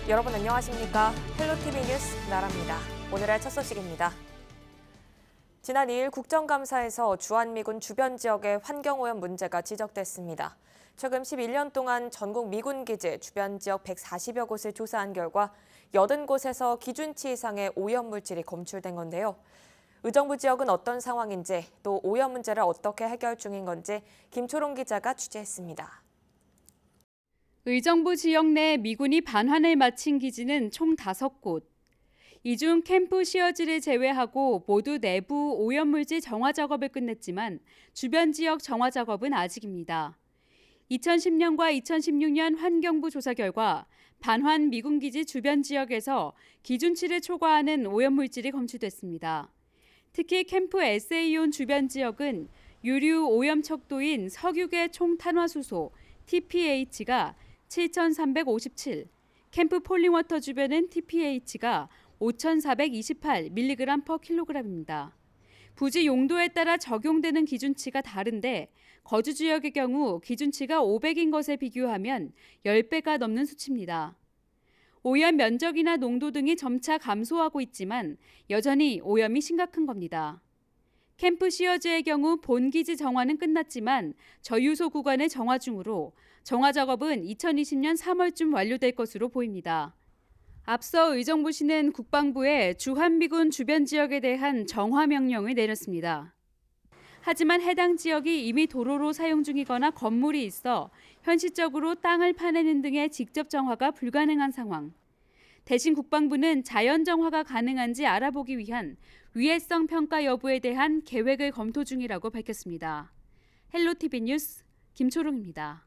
여러분 안녕하십니까? 헬로티비 뉴스 나라입니다. 오늘의 첫 소식입니다. 지난 2일 국정감사에서 주한미군 주변 지역의 환경오염 문제가 지적됐습니다. 최근 11년 동안 전국 미군 기지 주변 지역 140여 곳을 조사한 결과 80곳에서 기준치 이상의 오염 물질이 검출된 건데요. 의정부 지역은 어떤 상황인지, 또 오염 문제를 어떻게 해결 중인 건지 김초롱 기자가 취재했습니다. 의정부 지역 내 미군이 반환을 마친 기지는 총 5곳. 이 중 캠프 시어지를 제외하고 모두 내부 오염물질 정화 작업을 끝냈지만 주변 지역 정화 작업은 아직입니다. 2010년과 2016년 환경부 조사 결과 반환 미군 기지 주변 지역에서 기준치를 초과하는 오염물질이 검출됐습니다. 특히 캠프 SA온 주변 지역은 유류 오염 척도인 석유계 총탄화수소 TPH가 7,357, 캠프 폴링워터 주변은 TPH가 5,428mg/kg입니다. 부지 용도에 따라 적용되는 기준치가 다른데 거주 지역의 경우 기준치가 500인 것에 비교하면 10배가 넘는 수치입니다. 오염 면적이나 농도 등이 점차 감소하고 있지만 여전히 오염이 심각한 겁니다. 캠프 시어즈의 경우 본기지 정화는 끝났지만 저유소 구간의 정화 중으로 정화 작업은 2020년 3월쯤 완료될 것으로 보입니다. 앞서 의정부시는 국방부에 주한미군 주변 지역에 대한 정화 명령을 내렸습니다. 하지만 해당 지역이 이미 도로로 사용 중이거나 건물이 있어 현실적으로 땅을 파내는 등의 직접 정화가 불가능한 상황. 대신 국방부는 자연 정화가 가능한지 알아보기 위한 위해성 평가 여부에 대한 계획을 검토 중이라고 밝혔습니다. 헬로티비 뉴스 김초롱입니다.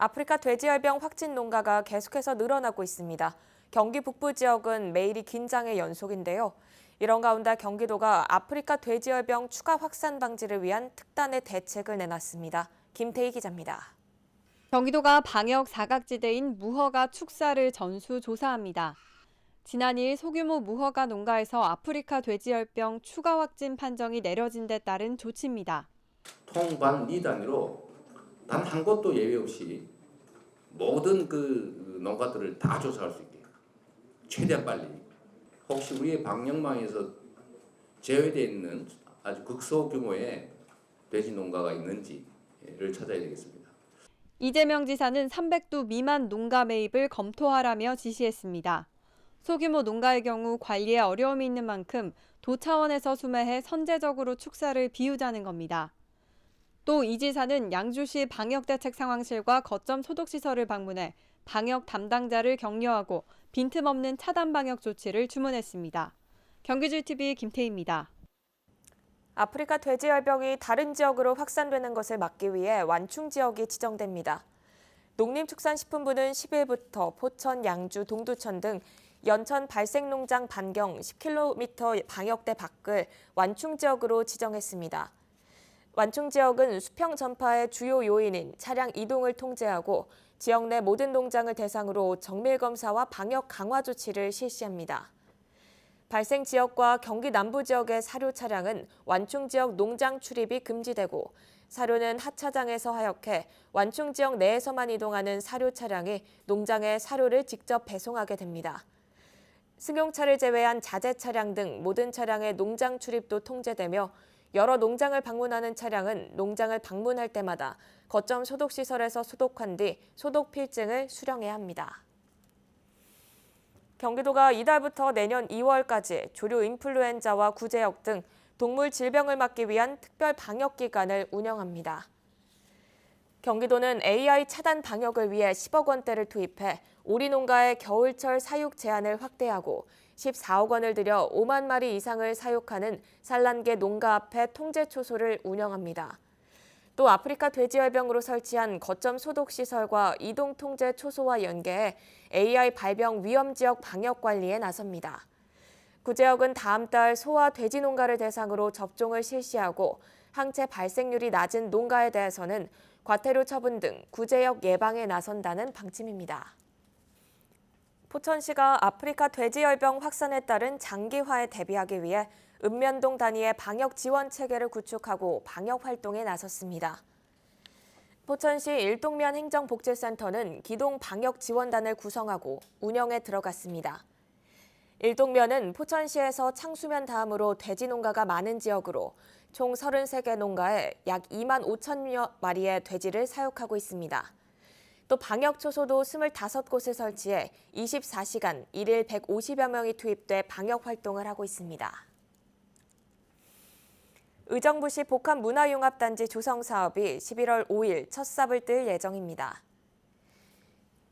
아프리카 돼지열병 확진 농가가 계속해서 늘어나고 있습니다. 경기 북부 지역은 매일이 긴장의 연속인데요. 이런 가운데 경기도가 아프리카 돼지열병 추가 확산 방지를 위한 특단의 대책을 내놨습니다. 김태희 기자입니다. 경기도가 방역 사각지대인 무허가 축사를 전수조사합니다. 지난 2일 소규모 무허가 농가에서 아프리카 돼지열병 추가 확진 판정이 내려진 데 따른 조치입니다. 통반 리 단위로 단 한 곳도 예외 없이 모든 그 농가들을 다 조사할 수 있게 최대한 빨리, 혹시 우리의 방역망에서 제외되어 있는 아주 극소규모의 돼지 농가가 있는지를 찾아야 되겠습니다. 이재명 지사는 300두 미만 농가 매입을 검토하라며 지시했습니다. 소규모 농가의 경우 관리에 어려움이 있는 만큼 도 차원에서 수매해 선제적으로 축사를 비우자는 겁니다. 또 이 지사는 양주시 방역대책상황실과 거점 소독시설을 방문해 방역 담당자를 격려하고 빈틈없는 차단 방역 조치를 주문했습니다. 경기지TV 김태희입니다. 아프리카 돼지열병이 다른 지역으로 확산되는 것을 막기 위해 완충 지역이 지정됩니다. 농림축산식품부는 10일부터 포천, 양주, 동두천 등 연천 발생농장 반경 10km 방역대 밖을 완충 지역으로 지정했습니다. 완충 지역은 수평 전파의 주요 요인인 차량 이동을 통제하고 지역 내 모든 농장을 대상으로 정밀 검사와 방역 강화 조치를 실시합니다. 발생 지역과 경기 남부 지역의 사료 차량은 완충 지역 농장 출입이 금지되고 사료는 하차장에서 하역해 완충 지역 내에서만 이동하는 사료 차량이 농장에 사료를 직접 배송하게 됩니다. 승용차를 제외한 자재 차량 등 모든 차량의 농장 출입도 통제되며 여러 농장을 방문하는 차량은 농장을 방문할 때마다 거점 소독시설에서 소독한 뒤 소독 필증을 수령해야 합니다. 경기도가 이달부터 내년 2월까지 조류 인플루엔자와 구제역 등 동물 질병을 막기 위한 특별 방역 기간을 운영합니다. 경기도는 AI 차단 방역을 위해 10억 원대를 투입해 오리 농가의 겨울철 사육 제한을 확대하고 14억 원을 들여 5만 마리 이상을 사육하는 산란계 농가 앞에 통제 초소를 운영합니다. 또 아프리카 돼지열병으로 설치한 거점 소독시설과 이동 통제 초소와 연계해 AI 발병 위험 지역 방역 관리에 나섭니다. 구제역은 다음 달 소와 돼지 농가를 대상으로 접종을 실시하고 항체 발생률이 낮은 농가에 대해서는 과태료 처분 등 구제역 예방에 나선다는 방침입니다. 포천시가 아프리카 돼지열병 확산에 따른 장기화에 대비하기 위해 읍면동 단위의 방역 지원 체계를 구축하고 방역 활동에 나섰습니다. 포천시 일동면 행정복지센터는 기동 방역 지원단을 구성하고 운영에 들어갔습니다. 일동면은 포천시에서 창수면 다음으로 돼지 농가가 많은 지역으로 총 33개 농가에 약 2만 5천여 마리의 돼지를 사육하고 있습니다. 또 방역 초소도 25곳을 설치해 24시간 1일 150여 명이 투입돼 방역 활동을 하고 있습니다. 의정부시 복합문화융합단지 조성 사업이 11월 5일 첫 삽을 뜰 예정입니다.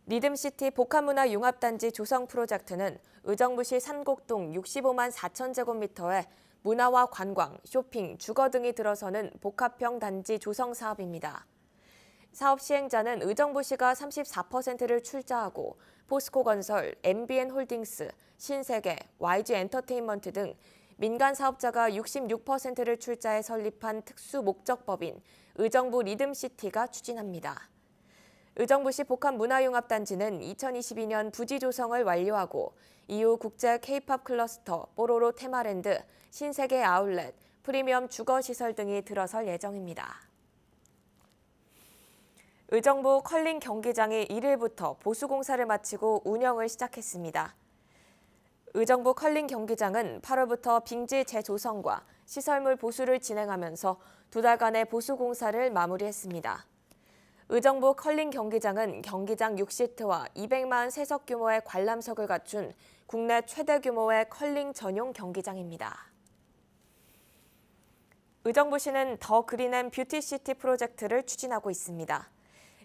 리듬시티 복합문화융합단지 조성 프로젝트는 의정부시 산곡동 65만 4천 제곱미터의 문화와 관광, 쇼핑, 주거 등이 들어서는 복합형 단지 조성 사업입니다. 사업 시행자는 의정부시가 34%를 출자하고 포스코건설, MBN홀딩스, 신세계, YG엔터테인먼트 등 민간 사업자가 66%를 출자해 설립한 특수 목적법인 의정부 리듬시티가 추진합니다. 의정부시 복합문화융합단지는 2022년 부지 조성을 완료하고 이후 국제 K-팝 클러스터, 뽀로로 테마랜드, 신세계 아울렛, 프리미엄 주거시설 등이 들어설 예정입니다. 의정부 컬링 경기장이 1일부터 보수공사를 마치고 운영을 시작했습니다. 의정부 컬링 경기장은 8월부터 빙지 재조성과 시설물 보수를 진행하면서 2달간의 보수공사를 마무리했습니다. 의정부 컬링 경기장은 경기장 6시트와 243석 규모의 관람석을 갖춘 국내 최대 규모의 컬링 전용 경기장입니다. 의정부시는 더 그린앤 뷰티시티 프로젝트를 추진하고 있습니다.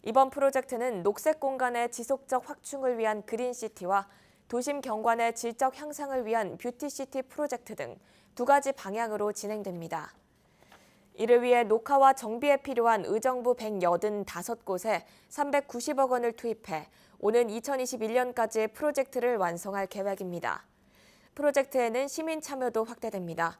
이번 프로젝트는 녹색 공간의 지속적 확충을 위한 그린시티와 도심 경관의 질적 향상을 위한 뷰티시티 프로젝트 등 2가지 방향으로 진행됩니다. 이를 위해 녹화와 정비에 필요한 의정부 185곳에 390억 원을 투입해 오는 2021년까지 프로젝트를 완성할 계획입니다. 프로젝트에는 시민 참여도 확대됩니다.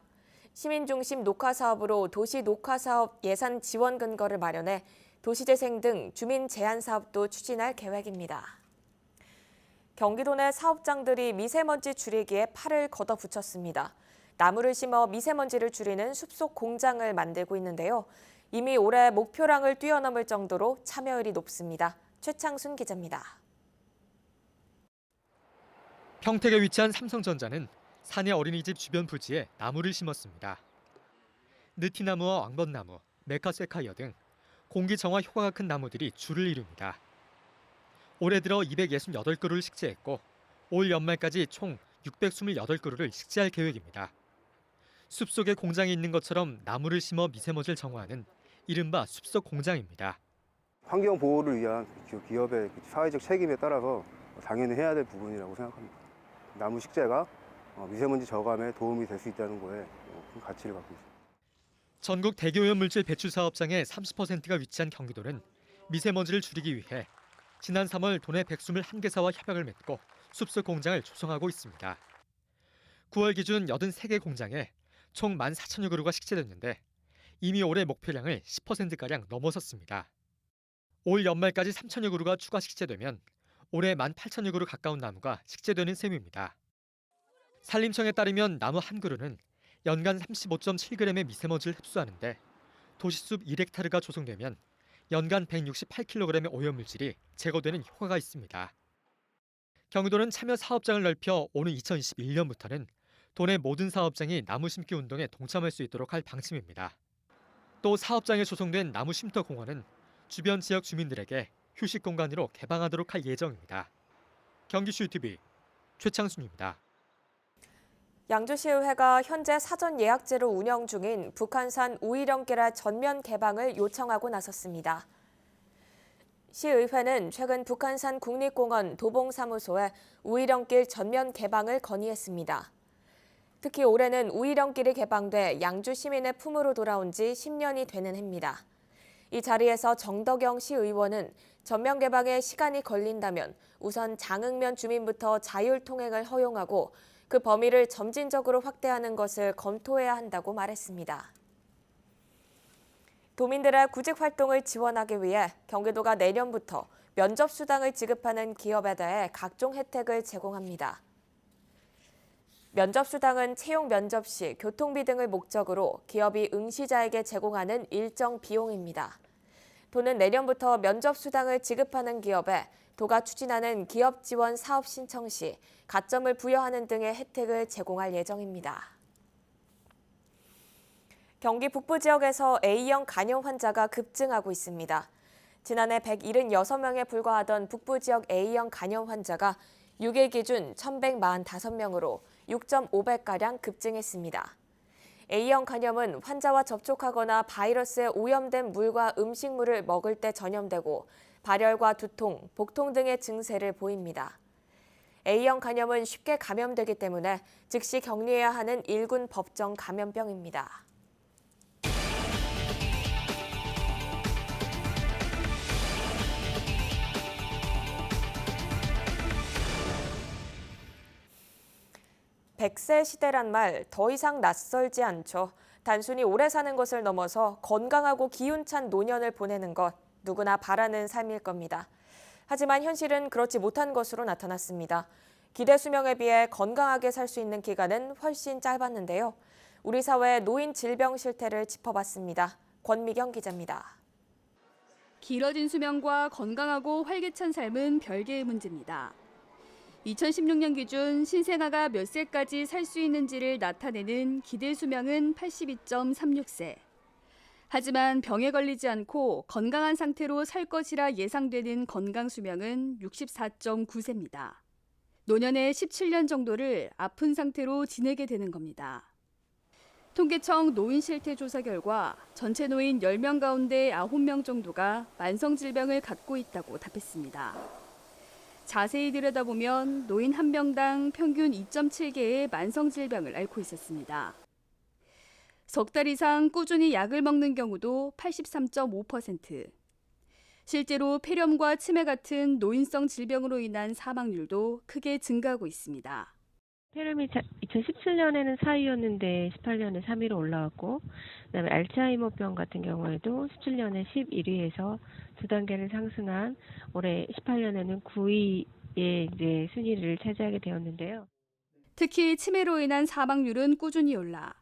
시민 중심 녹화 사업으로 도시 녹화 사업 예산 지원 근거를 마련해 도시재생 등 주민 제한 사업도 추진할 계획입니다. 경기도 내 사업장들이 미세먼지 줄이기에 팔을 걷어붙였습니다. 나무를 심어 미세먼지를 줄이는 숲속 공장을 만들고 있는데요. 이미 올해 목표량을 뛰어넘을 정도로 참여율이 높습니다. 최창순 기자입니다. 평택에 위치한 삼성전자는 사내 어린이집 주변 부지에 나무를 심었습니다. 느티나무와 왕벚나무, 메카세카이어 등 공기 정화 효과가 큰 나무들이 줄을 이룹니다. 올해 들어 268그루를 식재했고 올 연말까지 총 628그루를 식재할 계획입니다. 숲속에 공장이 있는 것처럼 나무를 심어 미세먼지를 정화하는 이른바 숲속 공장입니다. 환경 보호를 위한 기업의 사회적 책임에 따라서 당연히 해야 될 부분이라고 생각합니다. 나무 식재가 미세먼지 저감에 도움이 될 수 있다는 거에 큰 가치를 갖고 있습니다. 전국 대기오염물질 배출 사업장의 30%가 위치한 경기도는 미세먼지를 줄이기 위해 지난 3월 도내 121개사와 협약을 맺고 숲속 공장을 조성하고 있습니다. 9월 기준 83개 공장에 총 14,000여 그루가 식재됐는데 이미 올해 목표량을 10%가량 넘어섰습니다. 올 연말까지 3,000여 그루가 추가 식재되면 올해 18,000여 그루 가까운 나무가 식재되는 셈입니다. 산림청에 따르면 나무 한 그루는 연간 35.7g의 미세먼지를 흡수하는데 도시숲 1헥타르가 조성되면 연간 168kg의 오염물질이 제거되는 효과가 있습니다. 경기도는 참여 사업장을 넓혀 오는 2021년부터는 도내 모든 사업장이 나무 심기 운동에 동참할 수 있도록 할 방침입니다. 또 사업장에 조성된 나무 쉼터 공원은 주변 지역 주민들에게 휴식 공간으로 개방하도록 할 예정입니다. 경기슈TV 최창순입니다. 양주시의회가 현재 사전 예약제로 운영 중인 북한산 우이령길의 전면 개방을 요청하고 나섰습니다. 시의회는 최근 북한산 국립공원 도봉사무소에 우이령길 전면 개방을 건의했습니다. 특히 올해는 우이령길이 개방돼 양주 시민의 품으로 돌아온 지 10년이 되는 해입니다. 이 자리에서 정덕영 시의원은 전면 개방에 시간이 걸린다면 우선 장흥면 주민부터 자율 통행을 허용하고 그 범위를 점진적으로 확대하는 것을 검토해야 한다고 말했습니다. 도민들의 구직 활동을 지원하기 위해 경기도가 내년부터 면접 수당을 지급하는 기업에 대해 각종 혜택을 제공합니다. 면접 수당은 채용 면접 시 교통비 등을 목적으로 기업이 응시자에게 제공하는 일정 비용입니다. 도는 내년부터 면접 수당을 지급하는 기업에 도가 추진하는 기업 지원 사업 신청 시 가점을 부여하는 등의 혜택을 제공할 예정입니다. 경기 북부 지역에서 A형 간염 환자가 급증하고 있습니다. 지난해 176명에 불과하던 북부 지역 A형 간염 환자가 6일 기준 1,145명으로 6.5배가량 급증했습니다. A형 간염은 환자와 접촉하거나 바이러스에 오염된 물과 음식물을 먹을 때 전염되고 발열과 두통, 복통 등의 증세를 보입니다. A형 간염은 쉽게 감염되기 때문에 즉시 격리해야 하는 1군 법정 감염병입니다. "100세 시대란 말 더 이상 낯설지 않죠. 단순히 오래 사는 것을 넘어서 건강하고 기운찬 노년을 보내는 것 누구나 바라는 삶일 겁니다. 하지만 현실은 그렇지 못한 것으로 나타났습니다. 기대 수명에 비해 건강하게 살 수 있는 기간은 훨씬 짧았는데요. 우리 사회의 노인 질병 실태를 짚어봤습니다. 권미경 기자입니다. 길어진 수명과 건강하고 활기찬 삶은 별개의 문제입니다. 2016년 기준 신생아가 몇 세까지 살 수 있는지를 나타내는 기대 수명은 82.36세. 하지만 병에 걸리지 않고 건강한 상태로 살 것이라 예상되는 건강 수명은 64.9세입니다. 노년의 17년 정도를 아픈 상태로 지내게 되는 겁니다. 통계청 노인 실태 조사 결과 전체 노인 10명 가운데 9명 정도가 만성질병을 갖고 있다고 답했습니다. 자세히 들여다보면 노인 한 명당 평균 2.7개의 만성질병을 앓고 있었습니다. 석 달 이상 꾸준히 약을 먹는 경우도 83.5%. 실제로 폐렴과 치매 같은 노인성 질병으로 인한 사망률도 크게 증가하고 있습니다. 폐렴이 2017년에는 4위였는데 18년에 3위로 올라왔고, 그다음에 알츠하이머병 같은 경우에도 17년에 11위에서 두 단계를 상승한 올해 18년에는 9위의 이제 순위를 차지하게 되었는데요. 특히 치매로 인한 사망률은 꾸준히 올라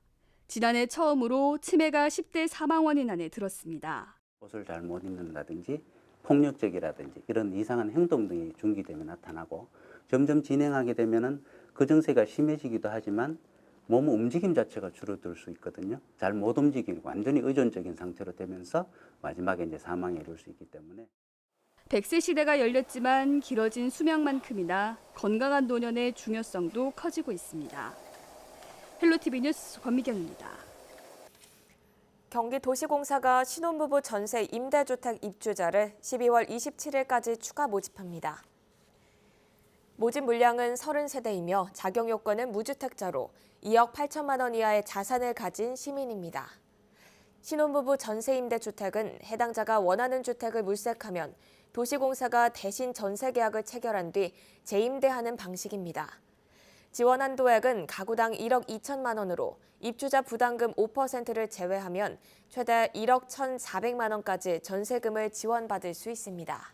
지난해 처음으로 치매가 10대 사망 원인 안에 들었습니다. 옷을 잘 못 입는다든지 폭력적이라든지 이런 이상한 행동 등이 중기되면 나타나고 점점 진행하게 되면은 그 증세가 심해지기도 하지만 몸 움직임 자체가 줄어들 수 있거든요. 잘 못 움직이고 완전히 의존적인 상태로 되면서 마지막에 이제 사망에 이를 수 있기 때문에 100세 시대가 열렸지만 길어진 수명만큼이나 건강한 노년의 중요성도 커지고 있습니다. 헬로티비 뉴스 권미경입니다. 경기도시공사가 신혼부부 전세 임대주택 입주자를 12월 27일까지 추가 모집합니다. 모집 물량은 30세대이며 자격 요건은 무주택자로 2억 8천만 원 이하의 자산을 가진 시민입니다. 신혼부부 전세 임대주택은 해당자가 원하는 주택을 물색하면 도시공사가 대신 전세 계약을 체결한 뒤 재임대하는 방식입니다. 지원 한도액은 가구당 1억 2천만 원으로 입주자 부담금 5%를 제외하면 최대 1억 1,400만 원까지 전세금을 지원받을 수 있습니다.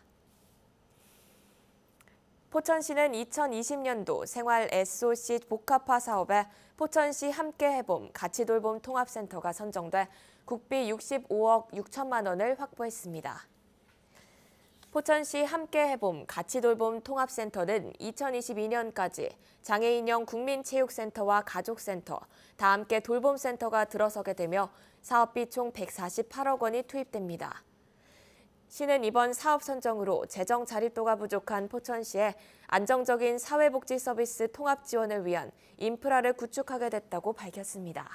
포천시는 2020년도 생활 SOC 복합화 사업에 포천시 함께해봄 가치돌봄 통합센터가 선정돼 국비 65억 6천만 원을 확보했습니다. 포천시 함께해봄 가치돌봄 통합센터는 2022년까지 장애인형 국민체육센터와 가족센터, 다함께 돌봄센터가 들어서게 되며 사업비 총 148억 원이 투입됩니다. 시는 이번 사업 선정으로 재정 자립도가 부족한 포천시에 안정적인 사회복지 서비스 통합 지원을 위한 인프라를 구축하게 됐다고 밝혔습니다.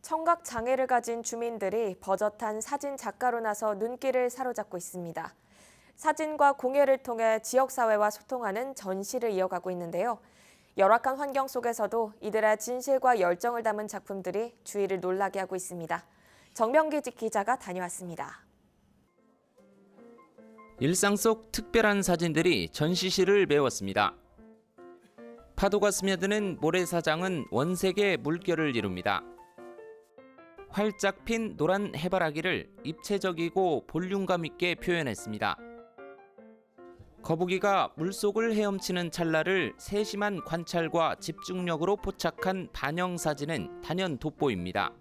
청각 장애를 가진 주민들이 버젓한 사진 작가로 나서 눈길을 사로잡고 있습니다. 사진과 공예를 통해 지역사회와 소통하는 전시를 이어가고 있는데요. 열악한 환경 속에서도 이들의 진실과 열정을 담은 작품들이 주위를 놀라게 하고 있습니다. 정명기 기자가 다녀왔습니다. 일상 속 특별한 사진들이 전시실을 메웠습니다. 파도가 스며드는 모래사장은 원색의 물결을 이룹니다. 활짝 핀 노란 해바라기를 입체적이고 볼륨감 있게 표현했습니다. 거북이가 물속을 헤엄치는 찰나를 세심한 관찰과 집중력으로 포착한 반영 사진은 단연 돋보입니다.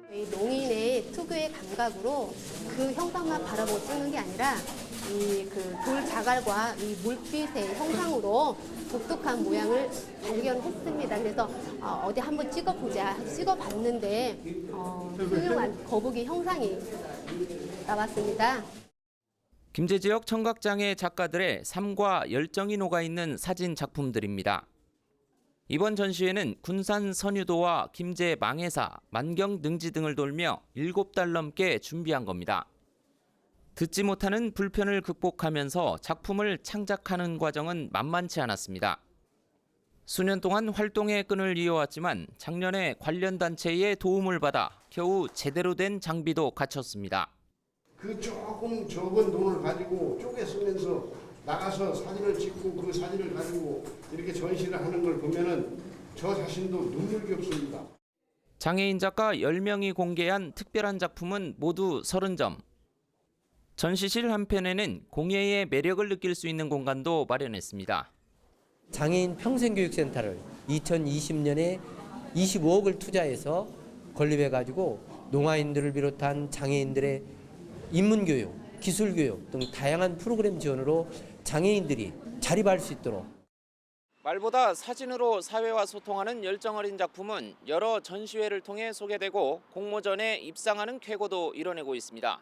저희 농인의 사람들이 특유의 감각으로 그 형상만 바라보고 찍는 게 아니라 이 그 돌 자갈과 이 물빛의 형상으로 독특한 모양을 발견했습니다. 그래서 어디 한번 찍어보자. 찍어봤는데 훌륭한 거북이 형상이 나왔습니다. 김제지역 청각장애 작가들의 삶과 열정이 녹아있는 사진 작품들입니다. 이번 전시회는 군산 선유도와 김제 망해사, 만경 능지 등을 돌며 7달 넘게 준비한 겁니다. 듣지 못하는 불편을 극복하면서 작품을 창작하는 과정은 만만치 않았습니다. 수년 동안 활동의 끈을 이어왔지만 작년에 관련 단체의 도움을 받아 겨우 제대로 된 장비도 갖췄습니다. 그 조금 적은 돈을 가지고 쪼개 쓰면서 나가서 사진을 찍고 그 사진을 가지고 이렇게 전시를 하는 걸 보면은 저 자신도 눈물겹습니다. 장애인 작가 10명이 공개한 특별한 작품은 모두 30점. 전시실 한편에는 공예의 매력을 느낄 수 있는 공간도 마련했습니다. 장애인 평생교육센터를 2020년에 25억을 투자해서 건립해가지고 농아인들을 비롯한 장애인들의 인문교육, 기술교육 등 다양한 프로그램 지원으로 장애인들이 자립할 수 있도록. 말보다 사진으로 사회와 소통하는 열정어린 작품은 여러 전시회를 통해 소개되고 공모전에 입상하는 쾌거도 이뤄내고 있습니다.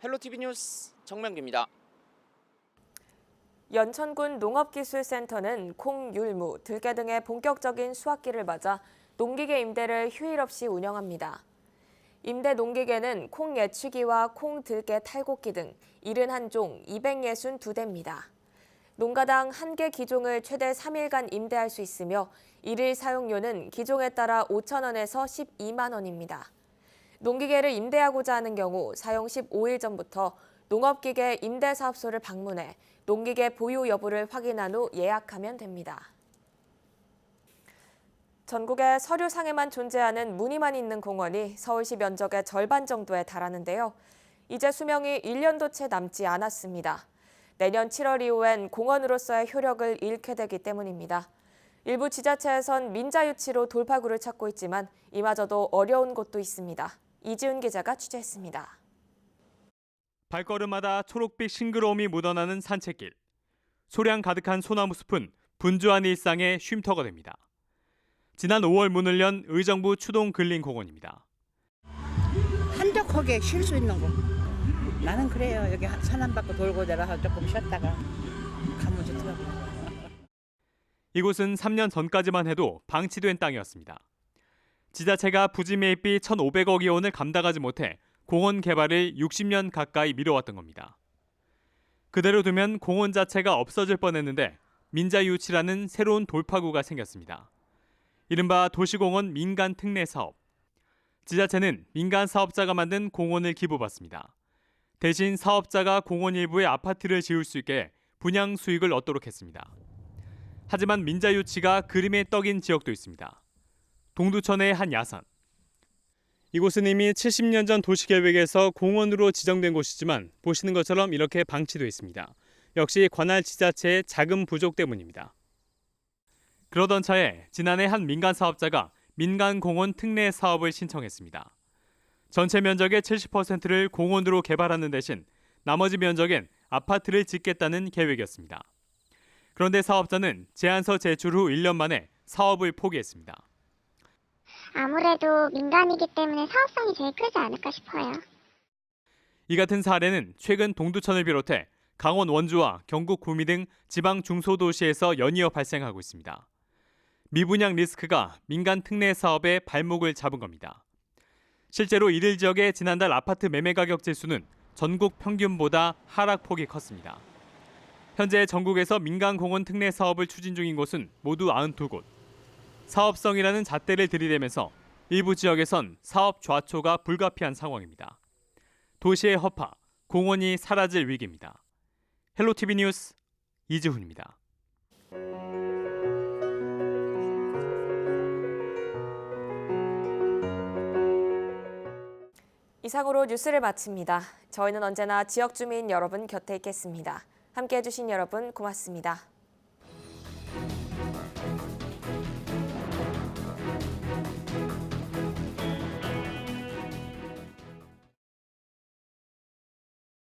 헬로티비 뉴스 정명기입니다. 연천군 농업기술센터는 콩, 율무, 들깨 등의 본격적인 수확기를 맞아 농기계 임대를 휴일 없이 운영합니다. 임대 농기계는 콩 예추기와 콩, 들깨, 탈곡기 등 71종 262대입니다. 농가당 1개 기종을 최대 3일간 임대할 수 있으며 1일 사용료는 기종에 따라 5,000원에서 12만 원입니다. 농기계를 임대하고자 하는 경우 사용 15일 전부터 농업기계 임대사업소를 방문해 농기계 보유 여부를 확인한 후 예약하면 됩니다. 전국에 서류상에만 존재하는 무늬만 있는 공원이 서울시 면적의 절반 정도에 달하는데요. 이제 수명이 1년도 채 남지 않았습니다. 내년 7월 이후엔 공원으로서의 효력을 잃게 되기 때문입니다. 일부 지자체에선 민자유치로 돌파구를 찾고 있지만 이마저도 어려운 곳도 있습니다. 이지훈 기자가 취재했습니다. 발걸음마다 초록빛 싱그러움이 묻어나는 산책길. 소량 가득한 소나무 숲은 분주한 일상의 쉼터가 됩니다. 지난 5월 문을 연 의정부 추동근린공원입니다. 한적하게 쉴 수 있는 곳. 나는 그래요. 여기 산 한 바퀴 돌고 내려서 조금 쉬었다가 가면 좋더라고요. 이곳은 3년 전까지만 해도 방치된 땅이었습니다. 지자체가 부지 매입비 1,500억여 원을 감당하지 못해 공원 개발을 60년 가까이 미뤄왔던 겁니다. 그대로 두면 공원 자체가 없어질 뻔했는데 민자유치라는 새로운 돌파구가 생겼습니다. 이른바 도시공원 민간 특례 사업. 지자체는 민간 사업자가 만든 공원을 기부받습니다. 대신 사업자가 공원 일부에 아파트를 지을 수 있게 분양 수익을 얻도록 했습니다. 하지만 민자유치가 그림의 떡인 지역도 있습니다. 동두천의 한 야산. 이곳은 이미 70년 전 도시계획에서 공원으로 지정된 곳이지만 보시는 것처럼 이렇게 방치되어 있습니다. 역시 관할 지자체의 자금 부족 때문입니다. 그러던 차에 지난해 한 민간 사업자가 민간공원 특례 사업을 신청했습니다. 전체 면적의 70%를 공원으로 개발하는 대신 나머지 면적엔 아파트를 짓겠다는 계획이었습니다. 그런데 사업자는 제안서 제출 후 1년 만에 사업을 포기했습니다. 아무래도 민간이기 때문에 사업성이 제일 크지 않을까 싶어요. 이 같은 사례는 최근 동두천을 비롯해 강원 원주와 경북 구미 등 지방 중소도시에서 연이어 발생하고 있습니다. 미분양 리스크가 민간 특례 사업의 발목을 잡은 겁니다. 실제로 이들 지역의 지난달 아파트 매매 가격 지수는 전국 평균보다 하락폭이 컸습니다. 현재 전국에서 민간공원 특례 사업을 추진 중인 곳은 모두 92곳. 사업성이라는 잣대를 들이대면서 일부 지역에선 사업 좌초가 불가피한 상황입니다. 도시의 허파, 공원이 사라질 위기입니다. 헬로티비 뉴스 이지훈입니다. 이상으로 뉴스를 마칩니다. 저희는 언제나 지역 주민 여러분 곁에 있겠습니다. 함께해 주신 여러분 고맙습니다.